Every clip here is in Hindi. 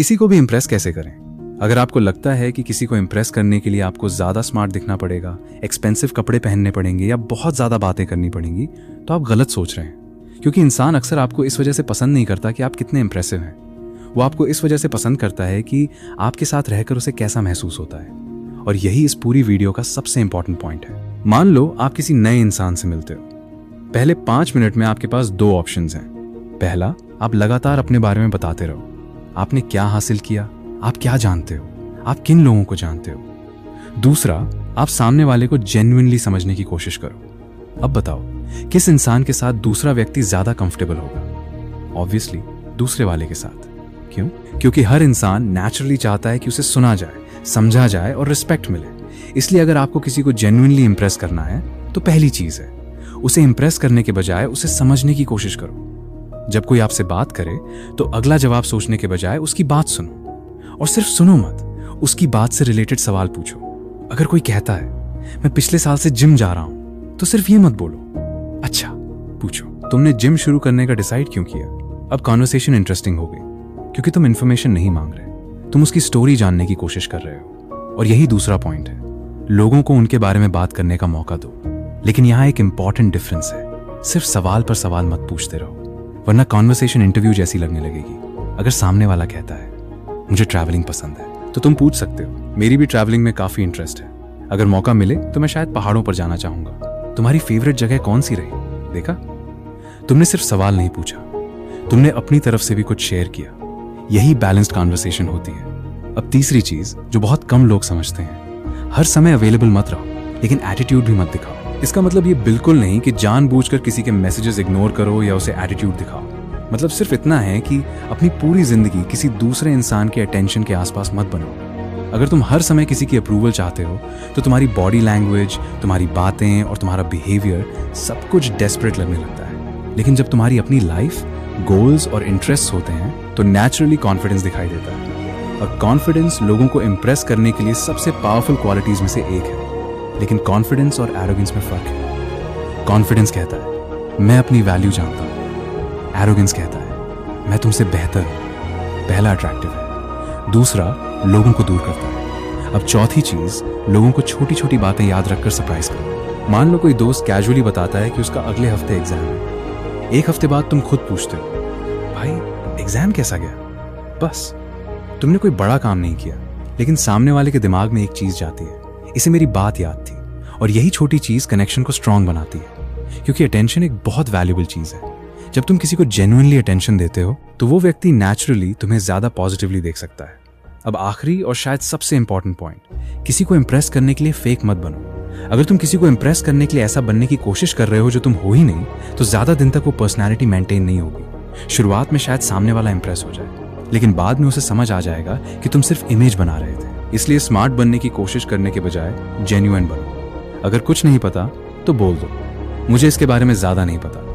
किसी को भी इम्प्रेस कैसे करें? अगर आपको लगता है कि किसी को इम्प्रेस करने के लिए आपको ज़्यादा स्मार्ट दिखना पड़ेगा, एक्सपेंसिव कपड़े पहनने पड़ेंगे या बहुत ज़्यादा बातें करनी पड़ेंगी, तो आप गलत सोच रहे हैं। क्योंकि इंसान अक्सर आपको इस वजह से पसंद नहीं करता कि आप कितने इंप्रेसिव हैं। वो आपको इस वजह से पसंद करता है कि आपके साथ रहकर उसे कैसा महसूस होता है। और यही इस पूरी वीडियो का सबसे इंपॉर्टेंट पॉइंट है। मान लो आप किसी नए इंसान से मिलते हो। पहले 5 मिनट में आपके पास 2 ऑप्शंस हैं। पहला, आप लगातार अपने बारे में बताते रहो। आपने क्या हासिल किया, आप क्या जानते हो, आप किन लोगों को जानते हो। दूसरा, आप सामने वाले को जेन्युइनली समझने की कोशिश करो। अब बताओ, किस इंसान के साथ दूसरा व्यक्ति ज्यादा कंफर्टेबल होगा? ऑब्वियसली दूसरे वाले के साथ। क्यों? क्योंकि हर इंसान नेचुरली चाहता है कि उसे सुना जाए, समझा जाए और रिस्पेक्ट मिले। इसलिए अगर आपको किसी को जेन्युइनली इंप्रेस करना है तो पहली चीज है, उसे इंप्रेस करने के बजाय उसे समझने की कोशिश करो। जब कोई आपसे बात करे तो अगला जवाब सोचने के बजाय उसकी बात सुनो। और सिर्फ सुनो मत, उसकी बात से रिलेटेड सवाल पूछो। अगर कोई कहता है मैं पिछले साल से जिम जा रहा हूं, तो सिर्फ ये मत बोलो अच्छा, पूछो तुमने जिम शुरू करने का डिसाइड क्यों किया। अब कॉन्वर्सेशन इंटरेस्टिंग हो गई, क्योंकि तुम इंफॉर्मेशन नहीं मांग रहे, तुम उसकी स्टोरी जानने की कोशिश कर रहे हो। और यही दूसरा पॉइंट है, लोगों को उनके बारे में बात करने का मौका दो। लेकिन यहां एक इंपॉर्टेंट डिफरेंस है, सिर्फ सवाल पर सवाल मत पूछते रहो, वरना कॉन्वर्सेशन इंटरव्यू जैसी लगने लगेगी। अगर सामने वाला कहता है मुझे ट्रैवलिंग पसंद है, तो तुम पूछ सकते हो मेरी भी ट्रैवलिंग में काफी इंटरेस्ट है। अगर मौका मिले तो मैं शायद पहाड़ों पर जाना चाहूंगा। तुम्हारी फेवरेट जगह कौन सी रही? देखा, तुमने सिर्फ सवाल नहीं पूछा, तुमने अपनी तरफ से भी कुछ शेयर किया। यही बैलेंस्ड कॉन्वर्सेशन होती है। अब तीसरी चीज जो बहुत कम लोग समझते हैं, हर समय अवेलेबल मत रहो, लेकिन एटीट्यूड भी मत दिखाओ। इसका मतलब ये बिल्कुल नहीं कि जानबूझकर किसी के मैसेजेस इग्नोर करो या उसे एटीट्यूड दिखाओ। मतलब सिर्फ इतना है कि अपनी पूरी जिंदगी किसी दूसरे इंसान के अटेंशन के आसपास मत बनाओ। अगर तुम हर समय किसी की अप्रूवल चाहते हो, तो तुम्हारी बॉडी लैंग्वेज, तुम्हारी बातें और तुम्हारा बिहेवियर सब कुछ डेस्परेट लगने लगता है। लेकिन जब तुम्हारी अपनी लाइफ, गोल्स और इंटरेस्ट होते हैं, तो नेचुरली कॉन्फिडेंस दिखाई देता है। और कॉन्फिडेंस लोगों को इंप्रेस करने के लिए सबसे पावरफुल क्वालिटीज में से एक है। लेकिन कॉन्फिडेंस और एरोगेंस में फर्क है। कॉन्फिडेंस कहता है मैं अपनी वैल्यू जानता हूं। एरोगेंस कहता है मैं तुमसे बेहतर हूं। पहला अट्रैक्टिव है, दूसरा लोगों को दूर करता है। अब चौथी चीज, लोगों को छोटी छोटी बातें याद रखकर सरप्राइज करो। मान लो कोई दोस्त कैजुअली बताता है कि उसका अगले हफ्ते एग्जाम है। एक हफ्ते बाद तुम खुद पूछते हो भाई एग्जाम कैसा गया? बस तुमने कोई बड़ा काम नहीं किया, लेकिन सामने वाले के दिमाग में एक चीज जाती है, इसे मेरी बात याद थी। और यही छोटी चीज कनेक्शन को स्ट्रांग बनाती है। क्योंकि अटेंशन एक बहुत वैल्यूबल चीज है। जब तुम किसी को जेन्युइनली अटेंशन देते हो, तो वो व्यक्ति नेचुरली तुम्हें ज्यादा पॉजिटिवली देख सकता है। अब आखिरी और शायद सबसे इंपॉर्टेंट पॉइंट, किसी को इंप्रेस करने के लिए फेक मत बनो। अगर तुम किसी को इंप्रेस करने के लिए ऐसा बनने की कोशिश कर रहे हो जो तुम हो ही नहीं, तो ज्यादा दिन तक वो पर्सनैलिटी मेंटेन नहीं होगी। शुरुआत में शायद सामने वाला इंप्रेस हो जाए, लेकिन बाद में उसे समझ आ जाएगा कि तुम सिर्फ इमेज बना रहे थे। इसलिए स्मार्ट बनने की कोशिश करने के बजाय जेन्युइन बनो। अगर कुछ नहीं पता तो बोल दो मुझे इसके बारे में ज्यादा नहीं पता।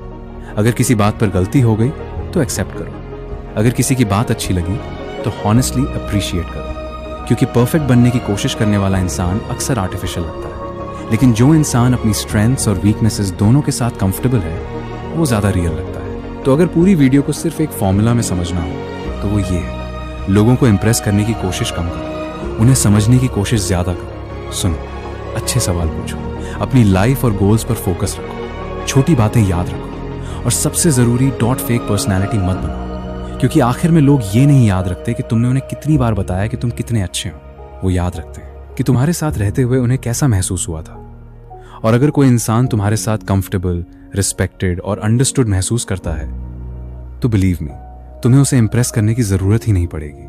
अगर किसी बात पर गलती हो गई तो एक्सेप्ट करो। अगर किसी की बात अच्छी लगी तो हॉनेस्टली अप्रिशिएट करो। क्योंकि परफेक्ट बनने की कोशिश करने वाला इंसान अक्सर आर्टिफिशियल लगता है, लेकिन जो इंसान अपनी स्ट्रेंथ्स और वीकनेसेस दोनों के साथ कंफर्टेबल है, वो ज्यादा रियल लगता है। तो अगर पूरी वीडियो को सिर्फ एक फॉर्मूला में समझना हो तो वो ये है, लोगों को इंप्रेस करने की कोशिश कम करो, उन्हें समझने की कोशिश ज्यादा करो। सुनो, अच्छे सवाल पूछो, अपनी लाइफ और गोल्स पर फोकस रखो, छोटी बातें याद रखो, और सबसे जरूरी डॉट फेक पर्सनैलिटी मत बनाओ। क्योंकि आखिर में लोग ये नहीं याद रखते कि तुमने उन्हें कितनी बार बताया कि तुम कितने अच्छे हो। वो याद रखते हैं कि तुम्हारे साथ रहते हुए उन्हें कैसा महसूस हुआ था। और अगर कोई इंसान तुम्हारे साथ कंफर्टेबल, रिस्पेक्टेड और अंडरस्टूड महसूस करता है, तो बिलीव मी, तुम्हें उसे इंप्रेस करने की जरूरत ही नहीं पड़ेगी।